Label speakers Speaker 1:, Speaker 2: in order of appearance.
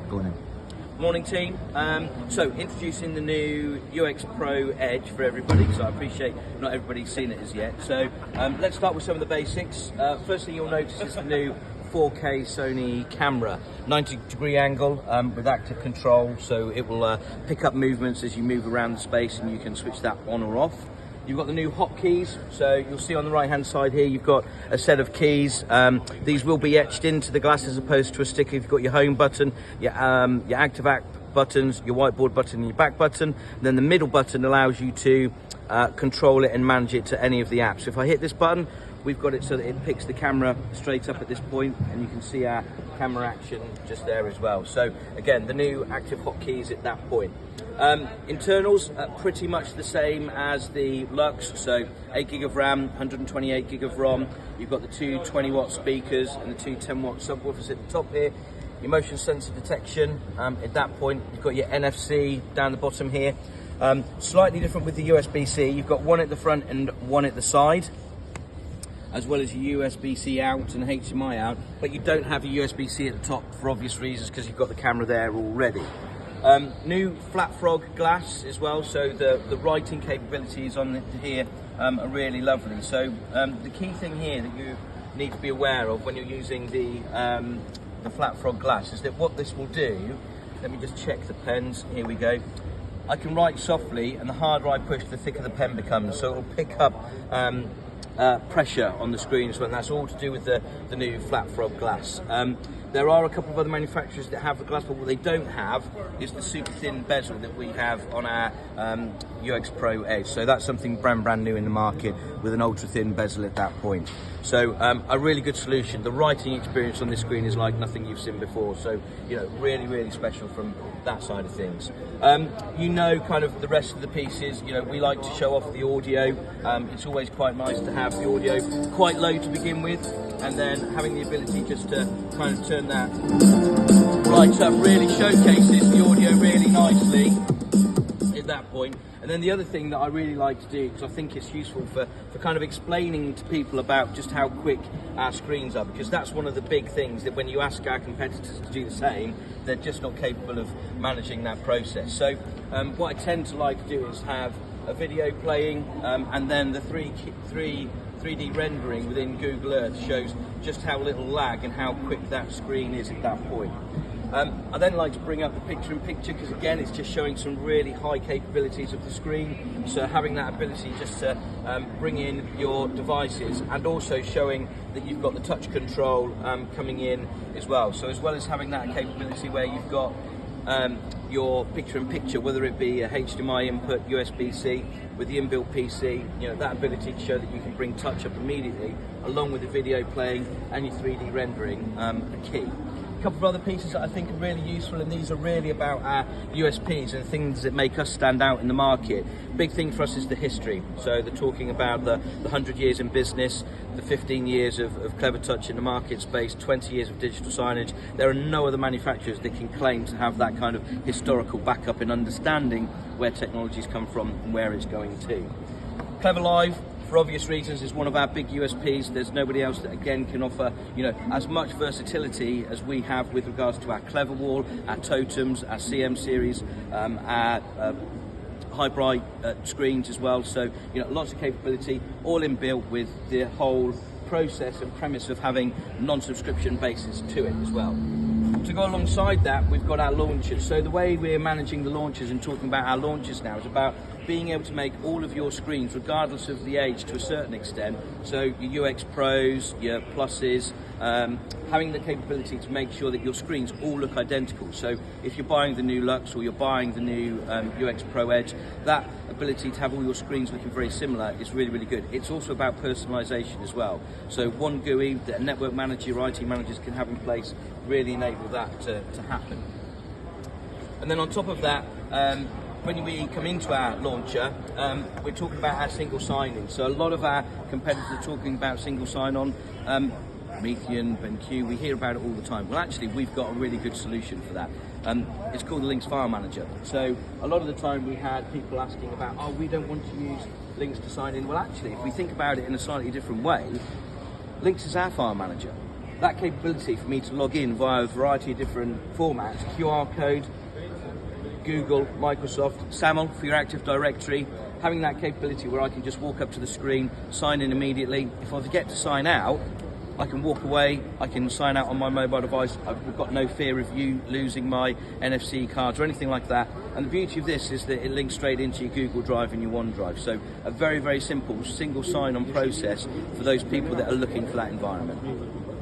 Speaker 1: Go on in.
Speaker 2: Morning team. So introducing the new UX Pro Edge for everybody, so I appreciate not everybody's seen it as yet. So let's start with some of the basics. First thing you'll notice is the new 4K Sony camera, 90-degree angle with active control, so it will pick up movements as you move around the space, and you can switch that on or off. You've got the new hotkeys, so you'll see on the right hand side here you've got a set of keys. These will be etched into the glass as opposed to a sticker. You've got your home button, your active app buttons, your whiteboard button and your back button. Then the middle button allows you to control it and manage it to any of the apps. So if I hit this button, we've got it so that it picks the camera straight up at this point, and you can see our camera action just there as well. So again, the new active hotkeys at that point. Internals are pretty much the same as the Lux, so 8 gig of RAM, 128 gig of ROM. You've got the two 20-watt speakers and the two 10-watt subwoofers at the top here. Your motion sensor detection at that point. You've got your NFC down the bottom here. Slightly different with the USB-C. You've got one at the front and one at the side, as well as your USB-C out and HDMI out, but you don't have a USB-C at the top for obvious reasons because you've got the camera there already. New flat frog glass as well, so the writing capabilities on here are really lovely. So the key thing here that you need to be aware of when you're using the flat frog glass is that what this will do, let me just check the pens, here we go. I can write softly, and the harder I push, the thicker the pen becomes, so it will pick up pressure on the screen as well, and that's all to do with the new flat frog glass. There are a couple of other manufacturers that have the glass, but what they don't have is the super thin bezel that we have on our UX Pro Edge. So that's something brand new in the market with an ultra thin bezel at that point. So a really good solution. The writing experience on this screen is like nothing you've seen before. So, you know, really special from that side of things. You know, kind of the rest of the pieces, you know, we like to show off the audio. It's always quite nice to have the audio quite low to begin with, and then having the ability just to kind of turn that right up really showcases the audio really nicely at that point. And then the other thing that I really like to do, because I think it's useful for kind of explaining to people about just how quick our screens are, because that's one of the big things that when you ask our competitors to do the same, they're just not capable of managing that process. So what I tend to like to do is have a video playing, and then the 3D rendering within Google Earth shows just how little lag and how quick that screen is at that point. I then like to bring up the picture-in-picture, because again it's just showing some really high capabilities of the screen, so having that ability just to bring in your devices, and also showing that you've got the touch control coming in as well. So as well as having that capability where you've got your picture-in-picture, whether it be a HDMI input, USB-C, with the inbuilt PC, you know, that ability to show that you can bring touch up immediately, along with the video playing and your 3D rendering, are key. A couple of other pieces that I think are really useful, and these are really about our USPs and things that make us stand out in the market. Big thing for us is the history. So they're talking about the 100 years in business, the 15 years of Clevertouch in the market space, 20 years of digital signage. There are no other manufacturers that can claim to have that kind of historical backup in understanding where technology's come from and where it's going to. Clever Live, for obvious reasons, is one of our big USPs. There's nobody else that again can offer, you know, as much versatility as we have with regards to our Clever Wall, our totems, our CM series, our high bright screens as well. So, you know, lots of capability, all inbuilt with the whole process and premise of having non-subscription basis to it as well. To go alongside that, we've got our launchers. So the way we're managing the launchers and talking about our launchers now is about being able to make all of your screens, regardless of the age to a certain extent, so your UX Pros, your Pluses, having the capability to make sure that your screens all look identical. So if you're buying the new Lux or you're buying the new UX Pro Edge, that ability to have all your screens looking very similar is really good. It's also about personalization as well. So one GUI that a network manager, your IT managers can have in place really enable that to happen. And then on top of that, when we come into our launcher, we're talking about our single sign-in. So a lot of our competitors are talking about single sign-on. Meteon, BenQ, we hear about it all the time. Well, actually, we've got a really good solution for that. It's called the Links File Manager. So a lot of the time we had people asking about, oh, we don't want to use Links to sign in. Well, actually, if we think about it in a slightly different way, Links is our file manager. that capability for me to log in via a variety of different formats, QR code, Google, Microsoft, SAML for your Active Directory, having that capability where I can just walk up to the screen, sign in immediately. If I forget to sign out, I can walk away, I can sign out on my mobile device. I've got no fear of you losing my NFC cards or anything like that. And the beauty of this is that it links straight into your Google Drive and your OneDrive. So a very, very simple single sign-on process for those people that are looking for that environment.